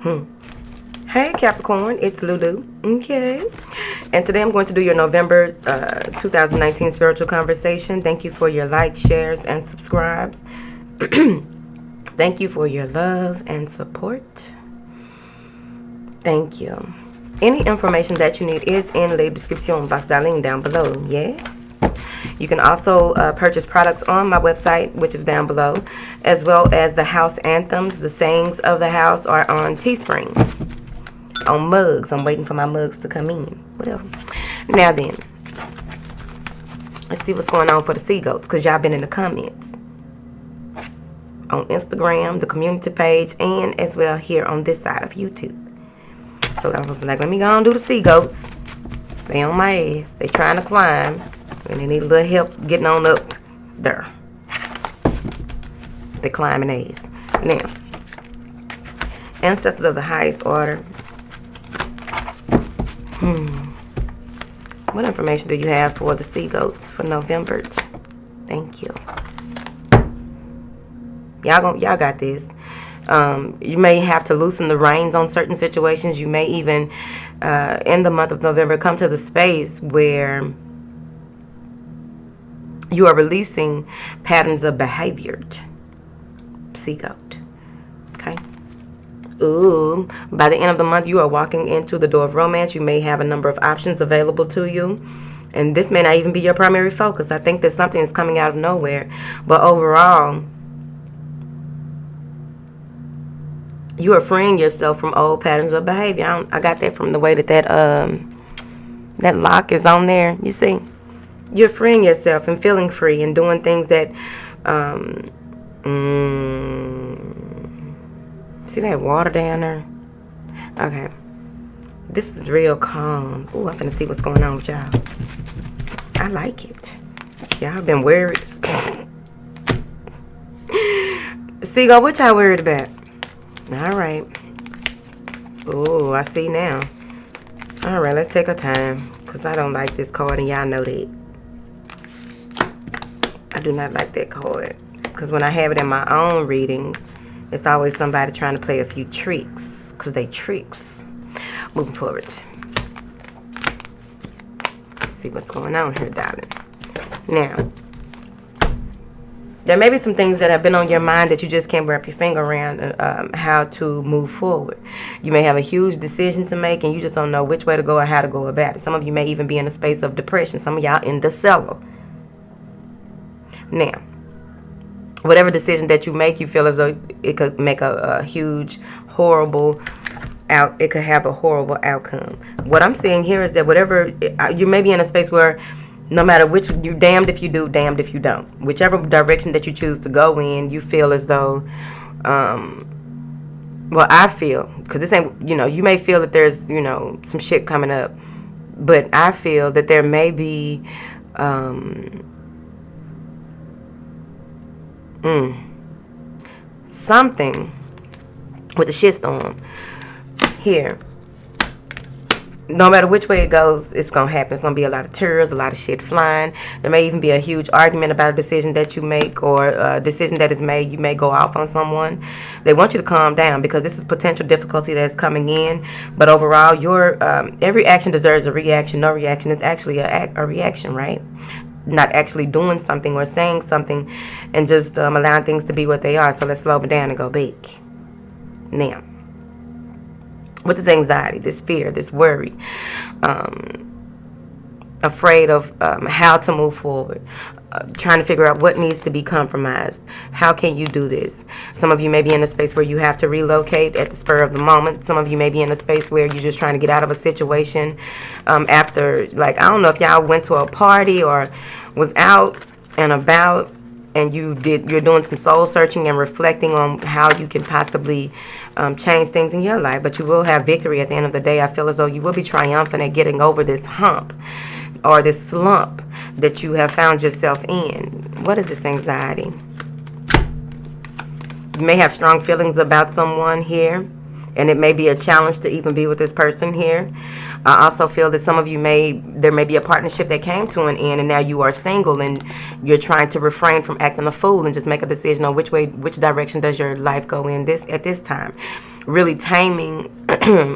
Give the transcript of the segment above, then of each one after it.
Hey Capricorn, it's Lulu. Okay. And today I'm going to do your November 2019 spiritual conversation. Thank you for your likes, shares, and subscribes. Thank you for your love and support. Thank you. Any information that you need is in the description box, darling, down below. Yes. You can also purchase products on my website, which is down below, as well as the house anthems, the sayings of the house are on Teespring. On mugs. I'm waiting for my mugs to come in. Whatever. Now then, let's see what's going on for the sea goats, because y'all been in the comments on Instagram, the community page, and as well here on this side of YouTube. So I was like, let me go and do the sea goats. They on my ass. They trying to climb, and they need a little help getting on up there. They climbing ass. Now, ancestors of the highest order. What information do you have for the sea goats for November? Thank you. Y'all got this. You may have to loosen the reins on certain situations. You may even, in the month of November, come to the space where you are releasing patterns of behavior. Sea goat. Okay. Ooh, by the end of the month, you are walking into the door of romance. You may have a number of options available to you, and this may not even be your primary focus. I think that something is coming out of nowhere, but overall, you are freeing yourself from old patterns of behavior. I got that from the way that lock is on there. You see, you're freeing yourself and feeling free and doing things that see that water down there? Okay. This is real calm. Ooh, I'm finna see what's going on with y'all. I like it. Y'all been worried. Seagull, what y'all worried about? Alright. Ooh, I see now. Alright, let's take our time. Because I don't like this card and y'all know that. I do not like that card. Because when I have it in my own readings, it's always somebody trying to play a few tricks. Because they tricks. Moving forward. Let's see what's going on here, darling. Now, there may be some things that have been on your mind that you just can't wrap your finger around how to move forward. You may have a huge decision to make and you just don't know which way to go or how to go about it. Some of you may even be in a space of depression. Some of y'all in the cellar. Now, whatever decision that you make, you feel as though it could make a huge, horrible it could have a horrible outcome. What I'm seeing here is that whatever, you may be in a space where no matter which, you're damned if you do, damned if you don't. Whichever direction that you choose to go in, you feel as though, well, I feel, because this ain't, you may feel that there's, some shit coming up. But I feel that there may be, something with the shitstorm here. No matter which way it goes, it's going to happen. It's going to be a lot of tears, a lot of shit flying. There may even be a huge argument about a decision that you make or a decision that is made. You may go off on someone. They want you to calm down because this is potential difficulty that's coming in. But overall, your every action deserves a reaction. No reaction is actually a reaction, right? Not actually doing something or saying something and just allowing things to be what they are. So let's slow it down and go big. Now, with this anxiety, this fear, this worry, afraid of how to move forward, trying to figure out what needs to be compromised. How can you do this? Some of you may be in a space where you have to relocate at the spur of the moment. Some of you may be in a space where you're just trying to get out of a situation after, like, I don't know if y'all went to a party or was out and about and you're doing some soul searching and reflecting on how you can possibly change things in your life, but you will have victory at the end of the day. I feel as though you will be triumphant at getting over this hump or this slump that you have found yourself in. What is this anxiety? You may have strong feelings about someone here, and it may be a challenge to even be with this person here. I also feel that some of you there may be a partnership that came to an end and now you are single and you're trying to refrain from acting a fool and just make a decision on which direction does your life go in at this time. really taming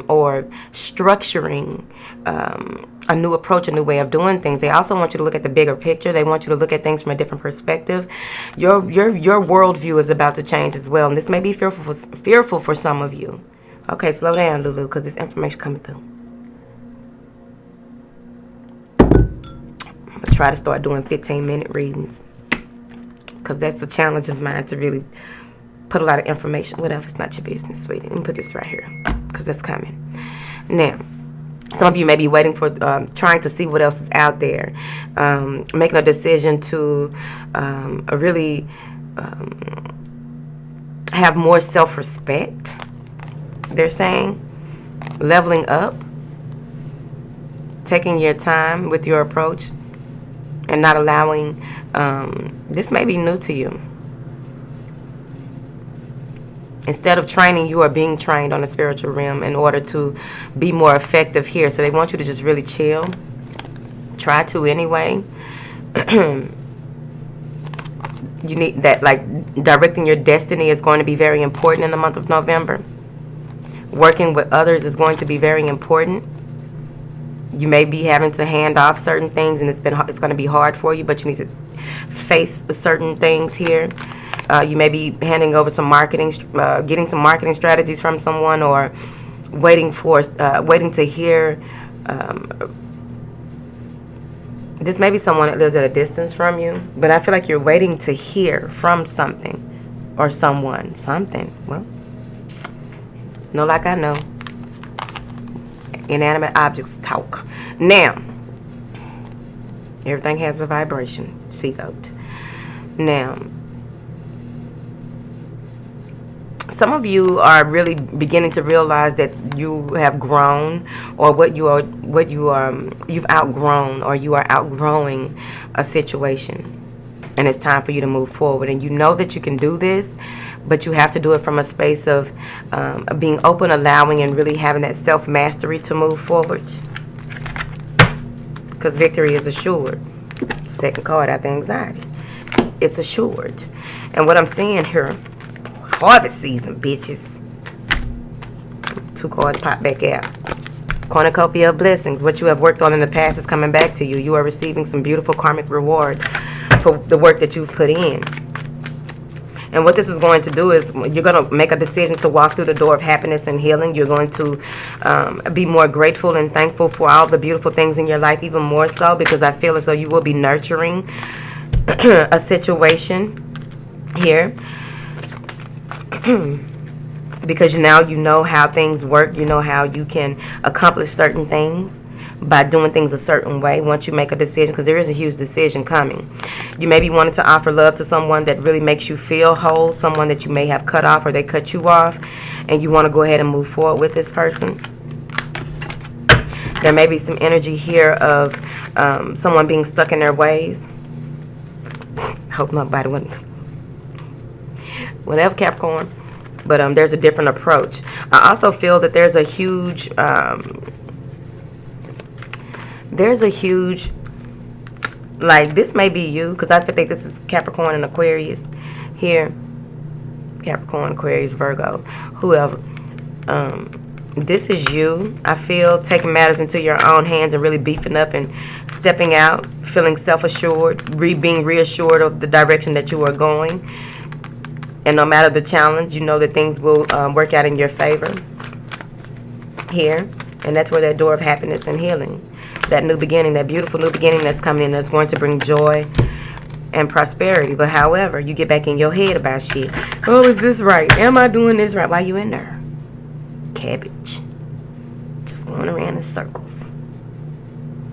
or structuring a new approach, a new way of doing things. They also want you to look at the bigger picture. They want you to look at things from a different perspective. Your worldview is about to change as well, and this may be fearful for some of you. Okay, slow down, Lulu, because this information coming through. I'm gonna try to start doing 15-minute readings, because that's a challenge of mine, to really put a lot of information. Whatever, it's not your business, sweetie. Let me put this right here, because that's coming. Now, some of you may be waiting for, trying to see what else is out there, making a decision to really have more self-respect. They're saying leveling up, taking your time with your approach, and not allowing, this may be new to you. Instead of training, you are being trained on the spiritual realm in order to be more effective here. So they want you to just really chill. Try to anyway. You need that, like, directing your destiny is going to be very important in the month of November. Working with others is going to be very important. You may be having to hand off certain things, and it's going to be hard for you, but you need to face certain things here. You may be handing over some marketing, getting some marketing strategies from someone, or waiting to hear. This may be someone that lives at a distance from you, but I feel like you're waiting to hear from something or someone. Something. Well, know like I know. Inanimate objects talk. Now, everything has a vibration. Sea goat. Now, some of you are really beginning to realize that you have grown, or you've outgrown, or you are outgrowing a situation, and it's time for you to move forward. And you know that you can do this, but you have to do it from a space of being open, allowing, and really having that self-mastery to move forward, because victory is assured. Second card after anxiety, it's assured. And what I'm seeing here, harvest season, bitches. 2 cards pop back out. Cornucopia of blessings. What you have worked on in the past is coming back to you. You are receiving some beautiful karmic reward for the work that you've put in. And what this is going to do is you're going to make a decision to walk through the door of happiness and healing. You're going to be more grateful and thankful for all the beautiful things in your life, even more so, because I feel as though you will be nurturing a situation here. Because now you know how things work. You know how you can accomplish certain things by doing things a certain way once you make a decision, because there is a huge decision coming. You may be wanting to offer love to someone that really makes you feel whole, someone that you may have cut off or they cut you off, and you want to go ahead and move forward with this person. There may be some energy here of someone being stuck in their ways. Hope nobody wouldn't. Whatever, Capricorn. But there's a different approach. I also feel that there's a huge like, this may be you, because I think this is Capricorn and Aquarius here. Capricorn, Aquarius, Virgo, whoever. This is you. I feel taking matters into your own hands and really beefing up and stepping out, feeling self-assured, being reassured of the direction that you are going. And no matter the challenge, you know that things will work out in your favor here. And that's where that door of happiness and healing, that new beginning, that beautiful new beginning that's coming in, that's going to bring joy and prosperity. But however, you get back in your head about shit. Oh, is this right? Am I doing this right? Why you in there? Cabbage. Just going around in circles.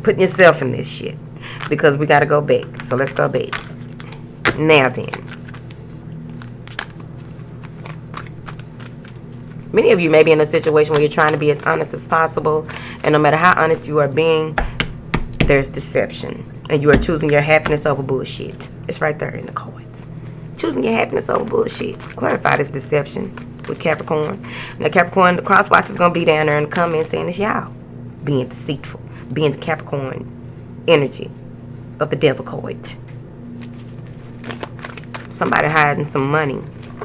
Putting yourself in this shit. Because we got to go back. So let's go back. Now then. Many of you may be in a situation where you're trying to be as honest as possible, and no matter how honest you are being, there's deception, and you are choosing your happiness over bullshit. It's right there in the cards. Choosing your happiness over bullshit. Clarify this deception with Capricorn. Now, Capricorn, the cross watch is going to be down there in the comments saying it's y'all being deceitful, being the Capricorn energy of the devil card. Somebody hiding some money,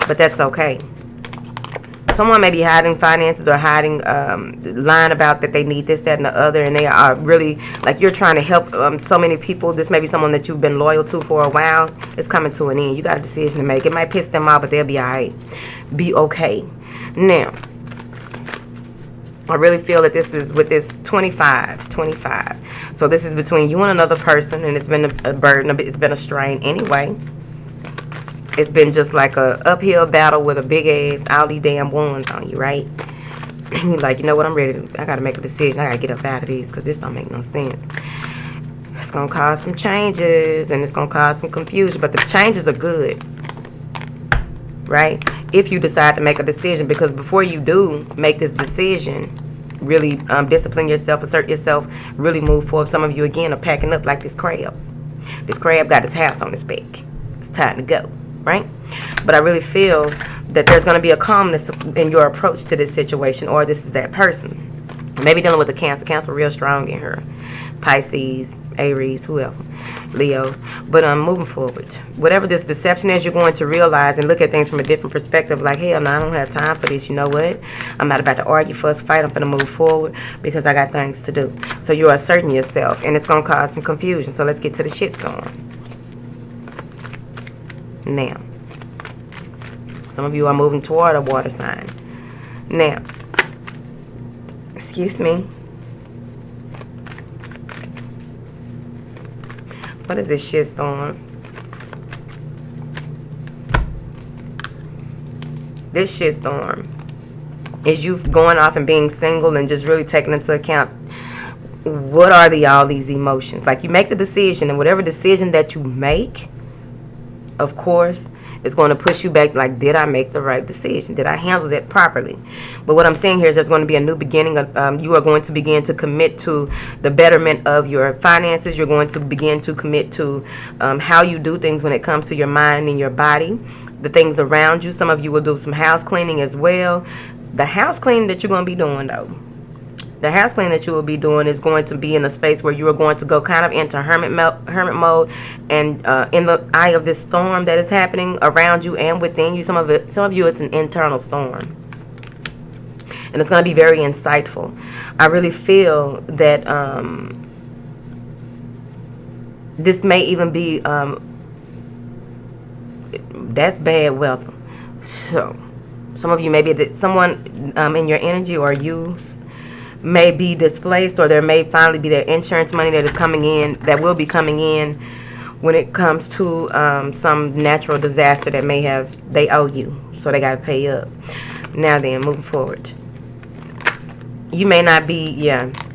but that's okay. Someone may be hiding finances or hiding, lying about that they need this, that, and the other, and they are really, like, you're trying to help so many people. This may be someone that you've been loyal to for a while. It's coming to an end. You got a decision to make. It might piss them off, but they'll be all right. Be okay. Now, I really feel that this is with this 25. So this is between you and another person, and it's been a burden. It's been a strain anyway. It's been just like a uphill battle with a big ass, all these damn ones on you, right? You're like, you know what, I'm ready. I got to make a decision. I got to get up out of these because this don't make no sense. It's going to cause some changes, and it's going to cause some confusion. But the changes are good, right? If you decide to make a decision. Because before you do make this decision, really discipline yourself, assert yourself, really move forward. Some of you, again, are packing up like this crab. This crab got his house on his back. It's time to go. Right? But I really feel that there's going to be a calmness in your approach to this situation, or this is that person. Maybe dealing with a Cancer. Cancer real strong in her. Pisces, Aries, whoever. Leo. But I'm moving forward. Whatever this deception is, you're going to realize and look at things from a different perspective. Like, hell no, I don't have time for this. You know what? I'm not about to argue, fuss, fight. I'm going to move forward because I got things to do. So you're asserting yourself, and it's going to cause some confusion. So let's get to the shitstorm. Now, some of you are moving toward a water sign. Now, excuse me. What is this shitstorm? This shitstorm is you going off and being single and just really taking into account what are all these emotions. Like, you make the decision, and whatever decision that you make, of course, it's going to push you back. Like, did I make the right decision? Did I handle that properly? But what I'm saying here is there's going to be a new beginning. You are going to begin to commit to the betterment of your finances. You're going to begin to commit to how you do things when it comes to your mind and your body, the things around you. Some of you will do some house cleaning as well. The house cleaning that you're going to be doing, though, the house cleaning that you will be doing is going to be in a space where you are going to go kind of into hermit mode, and in the eye of this storm that is happening around you and within you. Some of you, it's an internal storm, and it's going to be very insightful. I really feel that this may even be that's bad weather. So some of you, maybe someone in your energy or you may be displaced, or there may finally be their insurance money that is coming in, that will be coming in when it comes to some natural disaster that they owe you, so they got to pay up. Now then, moving forward, you may not be,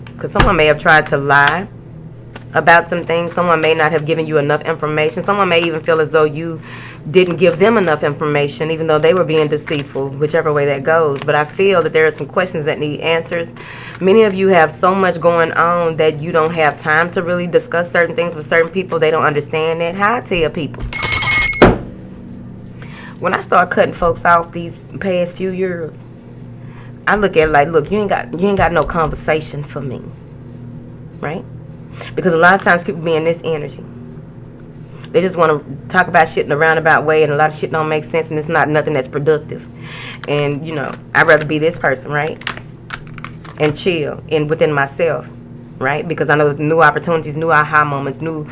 because someone may have tried to lie about some things. Someone may not have given you enough information. Someone may even feel as though you didn't give them enough information, even though they were being deceitful, whichever way that goes. But I feel that there are some questions that need answers. Many of you have so much going on that you don't have time to really discuss certain things with certain people. They don't understand that. How I tell people, when I start cutting folks off these past few years, I look at it like, look, you ain't got no conversation for me, right? Because a lot of times people be in this energy. They just want to talk about shit in a roundabout way, and a lot of shit don't make sense, and it's not nothing that's productive. And, I'd rather be this person, right? And chill within myself, right? Because I know new opportunities, new aha moments, new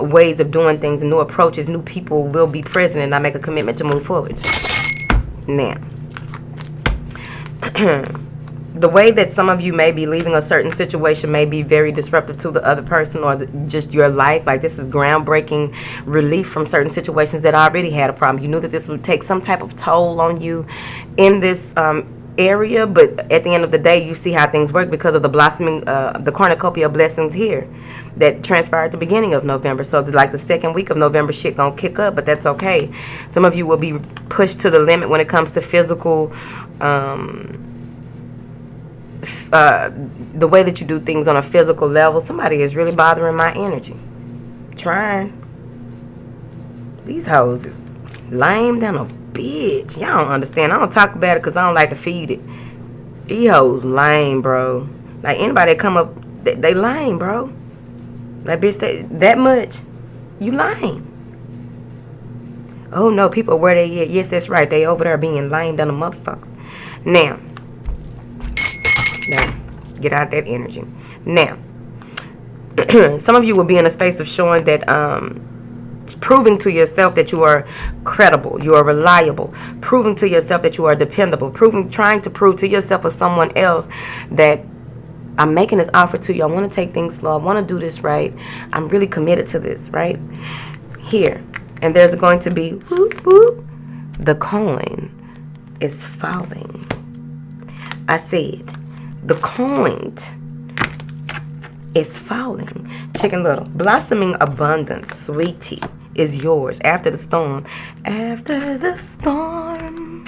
ways of doing things, and new approaches, new people will be present, and I make a commitment to move forward. Now, the way that some of you may be leaving a certain situation may be very disruptive to the other person, or just your life. Like, this is groundbreaking relief from certain situations that already had a problem. You knew that this would take some type of toll on you in this area, but at the end of the day, you see how things work because of the blossoming, the cornucopia of blessings here that transpired at the beginning of November. So like the second week of November, shit gonna kick up, but that's okay. Some of you will be pushed to the limit when it comes to physical, the way that you do things on a physical level. Somebody is really bothering my energy. Trying. These hoes is lame than a bitch. Y'all don't understand. I don't talk about it because I don't like to feed it. These hoes lame, bro. Like, anybody that come up, they lame, bro. Like, bitch, that much, you lame. Oh no, people where they at? Yes, that's right. They over there being lame than a motherfucker. Now, get out of that energy. Now, some of you will be in a space of showing that, proving to yourself that you are credible, you are reliable, proving to yourself that you are dependable, trying to prove to yourself or someone else that I'm making this offer to you. I want to take things slow. I want to do this right. I'm really committed to this, right? Here. And there's going to be, whoop, whoop, the coin is falling. I said, the coin is falling. Chicken Little. Blossoming abundance, sweetie, is yours after the storm. After the storm.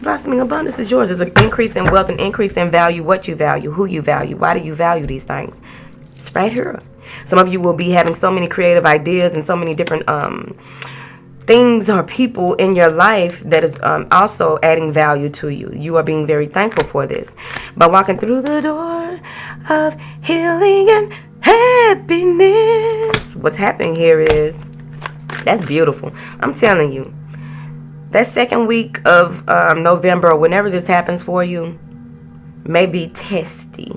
Blossoming abundance is yours. There's an increase in wealth, an increase in value, what you value, who you value, why do you value these things. It's right here. Some of you will be having so many creative ideas and so many different things or people in your life that is also adding value to you. You are being very thankful for this. By walking through the door of healing and happiness. What's happening here is, that's beautiful. I'm telling you. That second week of November, or whenever this happens for you, may be testy.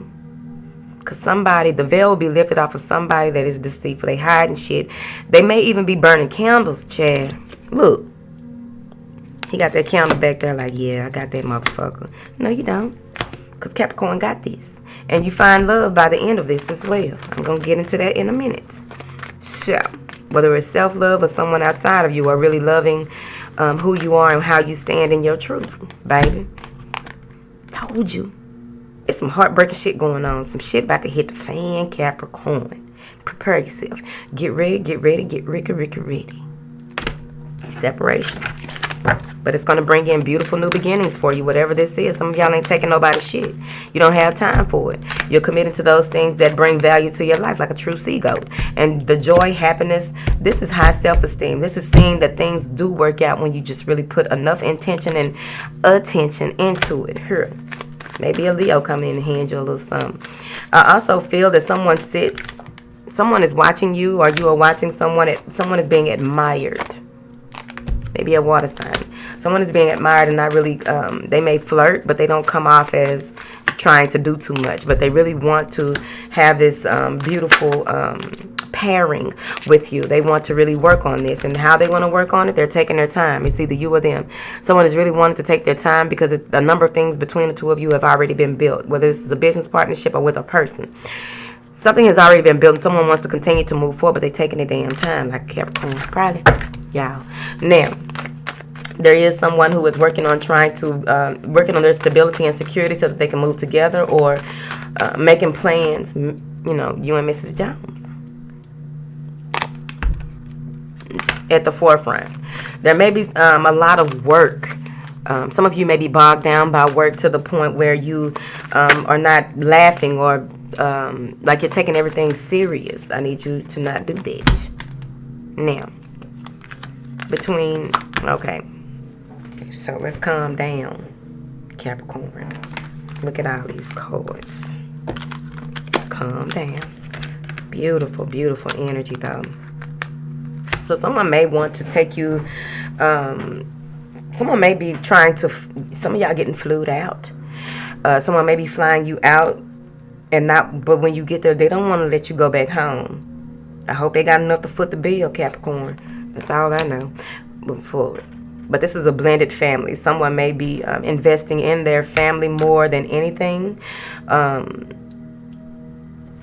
Because the veil will be lifted off of somebody that is deceitful. They hiding shit. They may even be burning candles, Chad. Look. He got that candle back there like, yeah, I got that motherfucker. No, you don't. Because Capricorn got this. And you find love by the end of this as well. I'm going to get into that in a minute. So, whether it's self-love or someone outside of you are really loving who you are and how you stand in your truth, baby. Told you. It's some heartbreaking shit going on. Some shit about to hit the fan, Capricorn. Prepare yourself. Get ready, get ready, get ready. Separation. But it's going to bring in beautiful new beginnings for you, whatever this is. Some of y'all ain't taking nobody's shit. You don't have time for it. You're committed to those things that bring value to your life, like a true sea goat. And the joy, happiness, this is high self-esteem. This is seeing that things do work out when you just really put enough intention and attention into it. Here, maybe a Leo come in and hand you a little something. I also feel that someone is watching you, or you are watching someone is being admired. Maybe a water sign. Someone is being admired and not really, they may flirt, but they don't come off as trying to do too much. But they really want to have this beautiful pairing with you. They want to really work on this. And how they want to work on it, they're taking their time. It's either you or them. Someone is really wanting to take their time because a number of things between the two of you have already been built, whether this is a business partnership or with a person. Something has already been built and someone wants to continue to move forward, but they're taking their damn time, like Capricorn. Probably. Y'all. Now, there is someone who is working on working on their stability and security so that they can move together, or making plans, you and Mrs. Jones at the forefront. There may be a lot of work. Some of you may be bogged down by work to the point where you are not laughing or like you're taking everything serious. I need you to not do that. Now, okay. So let's calm down, Capricorn. Let's look at all these cards. Let's calm down. Beautiful, beautiful energy, though. So someone may want to take you, someone may be trying to, some of y'all getting flued out. Someone may be flying you out, but when you get there, they don't want to let you go back home. I hope they got enough to foot the bill, Capricorn. That's all I know. Moving forward. But this is a blended family. Someone may be investing in their family more than anything.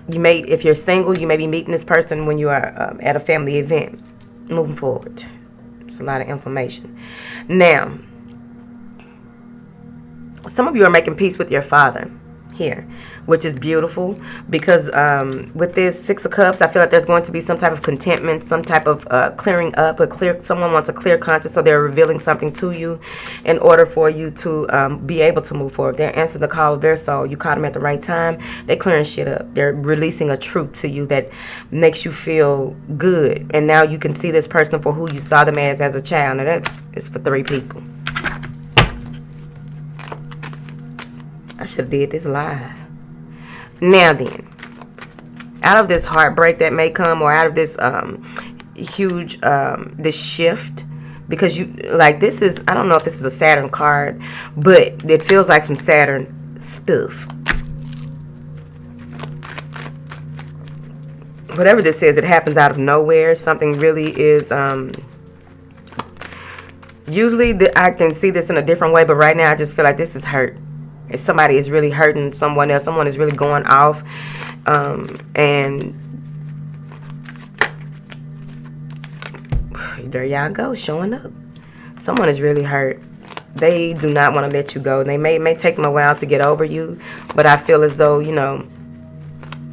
If you're single, you may be meeting this person when you are at a family event. Moving forward. It's a lot of information. Now, some of you are making peace with your father here, which is beautiful, because with this Six of Cups, I feel like there's going to be some type of contentment, some type of clearing up, someone wants a clear conscience, so they're revealing something to you in order for you to be able to move forward. They're answering the call of their soul. You caught them at the right time. They're clearing shit up. They're releasing a truth to you that makes you feel good, and now you can see this person for who you saw them as a child. Now that is for 3 people. I should have did this live. Now then, out of this heartbreak that may come, or out of this huge, this shift because you, like, this is, I don't know if this is a Saturn card, but it feels like some Saturn stuff. Whatever this is, it happens out of nowhere. Something really is, usually I can see this in a different way, but right now I just feel like this is hurt. If somebody is really hurting someone else, someone is really going off, and there y'all go, showing up. Someone is really hurt. They do not want to let you go. They may take them a while to get over you, but I feel as though, you know,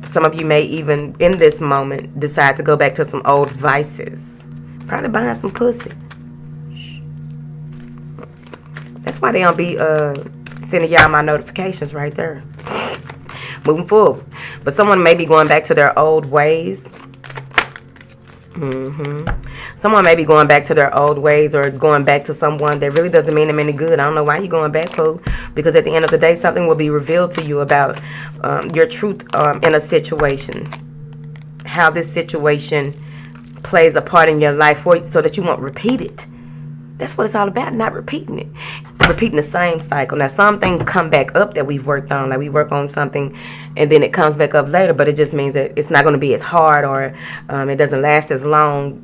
some of you may even in this moment decide to go back to some old vices. Probably buying some pussy. That's why they don't be sending y'all my notifications right there. Moving forward. But someone may be going back to their old ways. Someone may be going back to their old ways, or going back to someone that really doesn't mean them any good. I don't know why you're going back, Pooh. Because at the end of the day, something will be revealed to you about your truth in a situation. How this situation plays a part in your life so that you won't repeat it. That's what it's all about, not repeating it. Repeating the same cycle. Now, some things come back up that we've worked on. Like, we work on something and then it comes back up later, but it just means that it's not going to be as hard, or it doesn't last as long,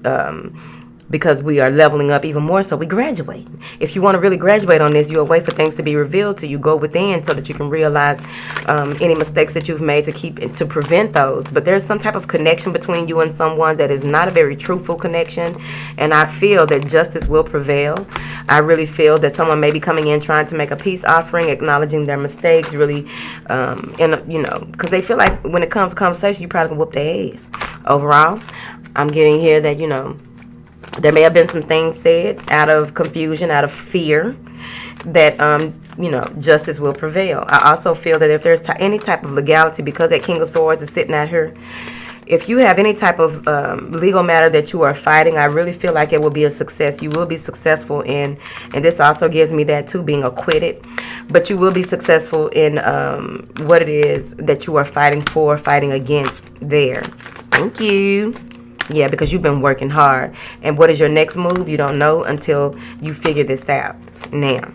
because we are leveling up even more, so we graduate. If you want to really graduate on this, you'll wait for things to be revealed to you. Go within so that you can realize any mistakes that you've made to prevent those. But there's some type of connection between you and someone that is not a very truthful connection, and I feel that justice will prevail. I really feel that someone may be coming in trying to make a peace offering, acknowledging their mistakes, really, because they feel like when it comes to conversation, you probably can whoop their ass. Overall, I'm getting here that, there may have been some things said out of confusion, out of fear, that, justice will prevail. I also feel that if there's any type of legality, because that King of Swords is sitting at her, if you have any type of legal matter that you are fighting, I really feel like it will be a success. You will be successful in, and this also gives me that too, being acquitted. But you will be successful in what it is that you are fighting for, fighting against there. Thank you. Yeah, because you've been working hard. And what is your next move? You don't know until you figure this out. Now,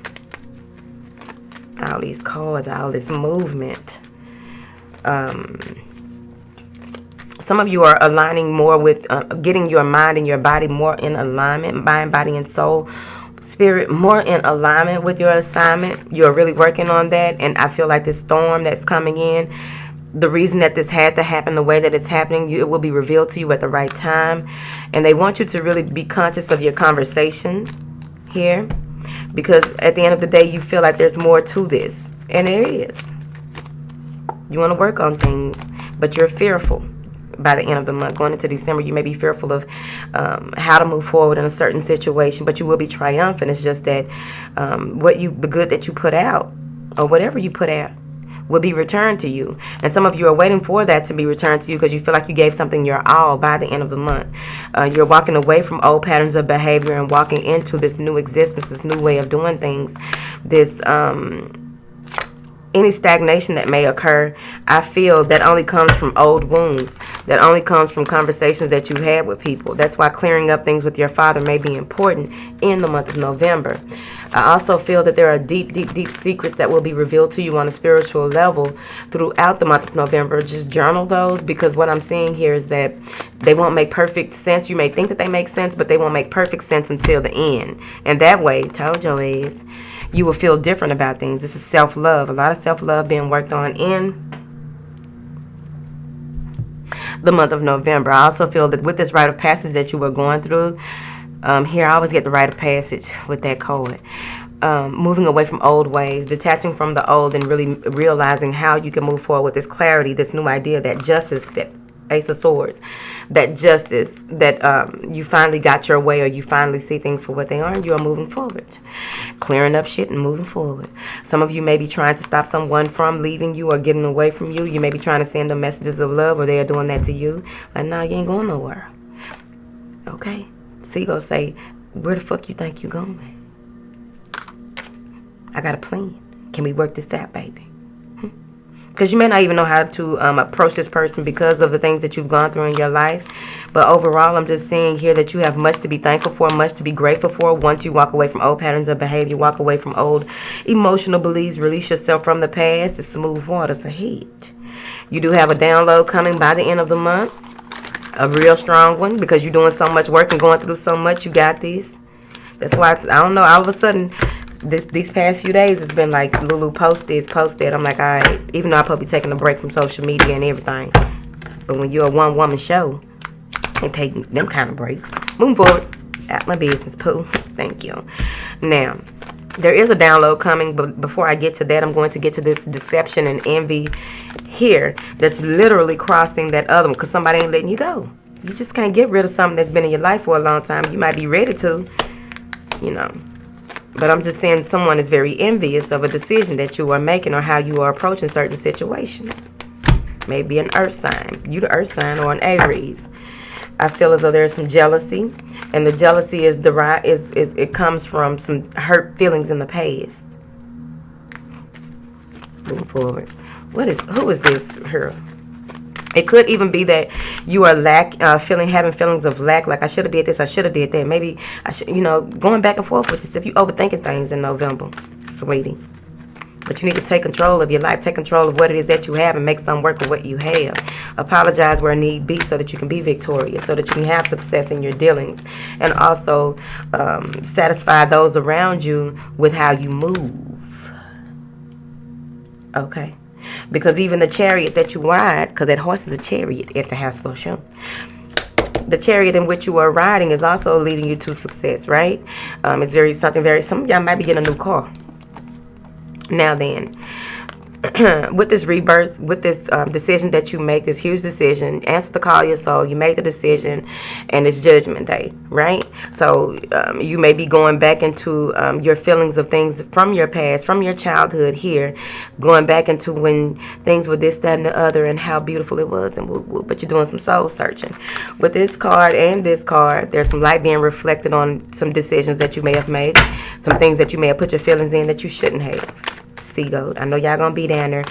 all these cards, all this movement. Some of you are aligning more with getting your mind and your body more in alignment. Mind, body, and soul. Spirit more in alignment with your assignment. You're really working on that. And I feel like this storm that's coming in, the reason that this had to happen the way that it's happening, it will be revealed to you at the right time. And they want you to really be conscious of your conversations here, because at the end of the day, you feel like there's more to this. And there is. You want to work on things, but you're fearful. By the end of the month, going into December, you may be fearful of how to move forward in a certain situation, but you will be triumphant. It's just that the good that you put out, or whatever you put out, will be returned to you. And some of you are waiting for that to be returned to you because you feel like you gave something your all by the end of the month. You're walking away from old patterns of behavior and walking into this new existence, this new way of doing things. This any stagnation that may occur, I feel that only comes from old wounds. That only comes from conversations that you had with people. That's why clearing up things with your father may be important in the month of November. I also feel that there are deep, deep, deep secrets that will be revealed to you on a spiritual level throughout the month of November. Just journal those, because what I'm seeing here is that they won't make perfect sense. You may think that they make sense, but they won't make perfect sense until the end. And that way, told your ass, you will feel different about things. This is self-love. A lot of self-love being worked on in the month of November. I also feel that with this rite of passage that you were going through, here I always get the rite of passage with that card. Moving away from old ways, detaching from the old, and really realizing how you can move forward with this clarity, this new idea, that justice, that Ace of Swords, that justice, that you finally got your way, or you finally see things for what they are, and you are moving forward. Clearing up shit and moving forward. Some of you may be trying to stop someone from leaving you or getting away from you. You may be trying to send them messages of love, or they are doing that to you. Like, nah, you ain't going nowhere. Okay? So you go say, where the fuck you think you going? I got a plan. Can we work this out, baby? because you may not even know how to approach this person because of the things that you've gone through in your life. But overall, I'm just seeing here that you have much to be thankful for, much to be grateful for. Once you walk away from old patterns of behavior, walk away from old emotional beliefs, release yourself from the past, it's smooth waters ahead. You do have a download coming by the end of the month, a real strong one, because you're doing so much work and going through so much. You got this. That's why, I don't know, all of a sudden, these past few days, it's been like, Lulu, post this, post that. I'm like, all right, even though I'll probably be taking a break from social media and everything. But when you're a one-woman show, can't take them kind of breaks. Moving forward, out my business, poo. Thank you. Now, there is a download coming, but before I get to that, I'm going to get to this deception and envy here that's literally crossing that other one, because somebody ain't letting you go. You just can't get rid of something that's been in your life for a long time. You might be ready to, you know. But I'm just saying someone is very envious of a decision that you are making or how you are approaching certain situations. Maybe an earth sign. You the earth sign, or an Aries. I feel as though there's some jealousy. And the jealousy is it comes from some hurt feelings in the past. Moving forward. Who is this her? It could even be that you are having feelings of lack, like I should have did this, I should have did that. Maybe I should, going back and forth with yourself. You overthinking things in November, sweetie. But you need to take control of your life, take control of what it is that you have, and make something work with what you have. Apologize where need be, so that you can be victorious, so that you can have success in your dealings, and also satisfy those around you with how you move. Okay. Because even the chariot that you ride, because that horse is a chariot at the house for sure. The chariot in which you are riding is also leading you to success, right? It's some of y'all might be getting a new car. Now then, with this rebirth, with this decision that you make, this huge decision, answer the call of your soul, you made the decision, and it's judgment day, right? So you may be going back into your feelings of things from your past, from your childhood here, going back into when things were this, that, and the other, and how beautiful it was, and but you're doing some soul searching. With this card and this card, there's some light being reflected on some decisions that you may have made, some things that you may have put your feelings in that you shouldn't have. Goat. I know y'all gonna be down there.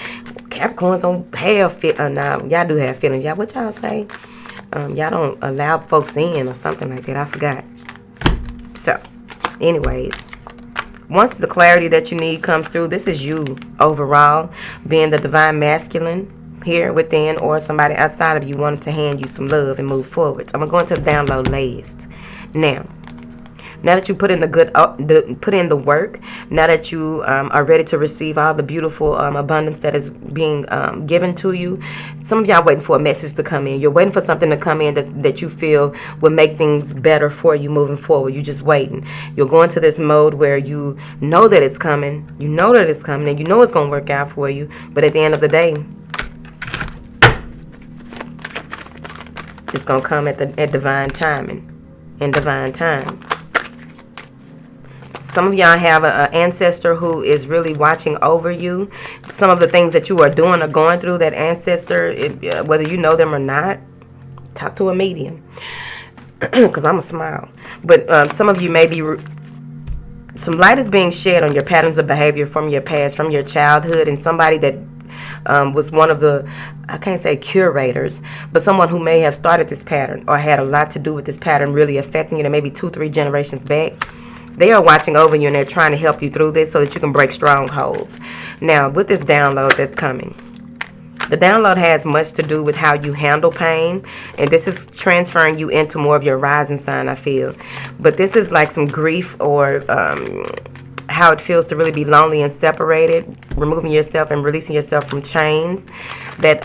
Capricorns don't have no, y'all do have feelings. Y'all, what y'all say? Y'all don't allow folks in or something like that. I forgot. So, anyways, once the clarity that you need comes through, this is you overall being the divine masculine here within, or somebody outside of you wanting to hand you some love and move forward. So I'm gonna go into the download last. Now that you put in put in the work, now that you are ready to receive all the beautiful abundance that is being given to you, some of y'all waiting for a message to come in. You're waiting for something to come in that you feel will make things better for you moving forward. You're just waiting. You'll go into this mode where you know that it's coming. You know that it's coming, and you know it's going to work out for you. But at the end of the day, it's going to come at divine timing, in divine time. Some of y'all have an ancestor who is really watching over you. Some of the things that you are doing or going through, that ancestor, whether you know them or not, talk to a medium. Because I'm a smile. But some of you may be... some light is being shed on your patterns of behavior from your past, from your childhood, and somebody that was one of the, I can't say curators, but someone who may have started this pattern or had a lot to do with this pattern really affecting you, maybe 2-3 generations back. They are watching over you, and they're trying to help you through this so that you can break strongholds. Now, with this download that's coming, the download has much to do with how you handle pain, and this is transferring you into more of your rising sign, I feel. But this is like some grief, or how it feels to really be lonely and separated, removing yourself and releasing yourself from chains, that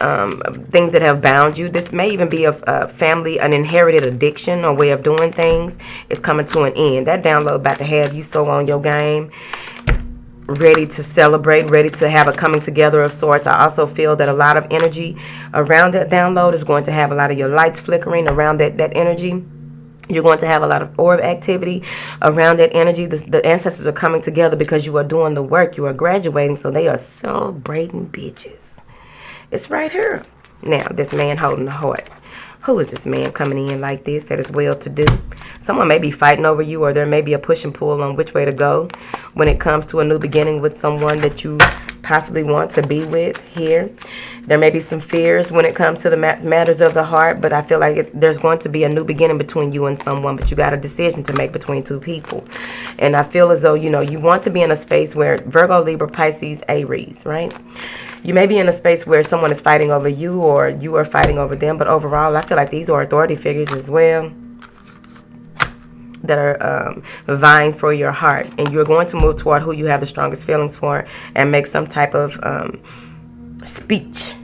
things that have bound you. This may even be a family, an inherited addiction or way of doing things. It's coming to an end. That download about to have you so on your game, ready to celebrate, ready to have a coming together of sorts. I also feel that a lot of energy around that download is going to have a lot of your lights flickering around that energy. You're going to have a lot of orb activity around that energy. The ancestors are coming together because you are doing the work. You are graduating, so they are celebrating bitches. It's right here. Now, this man holding the heart. Who is this man coming in like this that is well-to-do? Someone may be fighting over you, or there may be a push and pull on which way to go when it comes to a new beginning with someone that you possibly want to be with here. There may be some fears when it comes to the matters of the heart, but I feel like there's going to be a new beginning between you and someone, but you got a decision to make between two people. And I feel as though, you know, you want to be in a space where Virgo, Libra, Pisces, Aries, right? You may be in a space where someone is fighting over you or you are fighting over them, but overall, I feel like these are authority figures as well that are vying for your heart, and you're going to move toward who you have the strongest feelings for and make some type of speech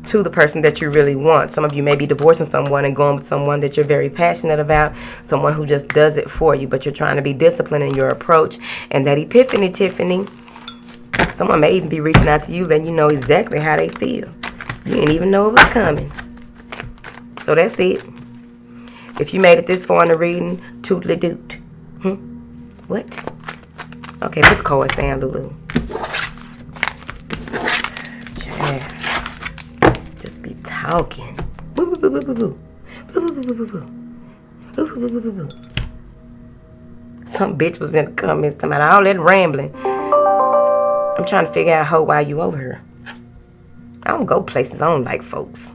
to the person that you really want. Some of you may be divorcing someone and going with someone that you're very passionate about, someone who just does it for you, but you're trying to be disciplined in your approach. And that epiphany, Tiffany, someone may even be reaching out to you, letting you know exactly how they feel. You didn't even know it was coming. So that's it. If you made it this far in the reading, tootly doot. What? Okay, put the cards down, Lulu. Yeah. Just be talking. Boo, boo, boo, boo, boo. Boo, boo, boo, boo, boo. Boo, boo, boo, boo, boo. Some bitch was in the comments talking about all that rambling. I'm trying to figure out how why you over here. I don't go places I don't like, folks.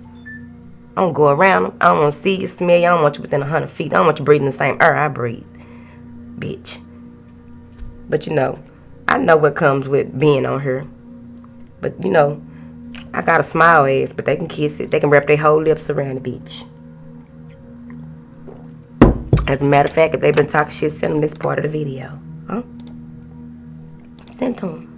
I don't go around them. I don't want to see you, smell you. I don't want you within 100 feet. I don't want you breathing the same air I breathe. Bitch. But, you know, I know what comes with being on here. But, you know, I got a smile ass, but they can kiss it. They can wrap their whole lips around the bitch. As a matter of fact, if they've been talking shit, send them this part of the video. Huh? Send to them.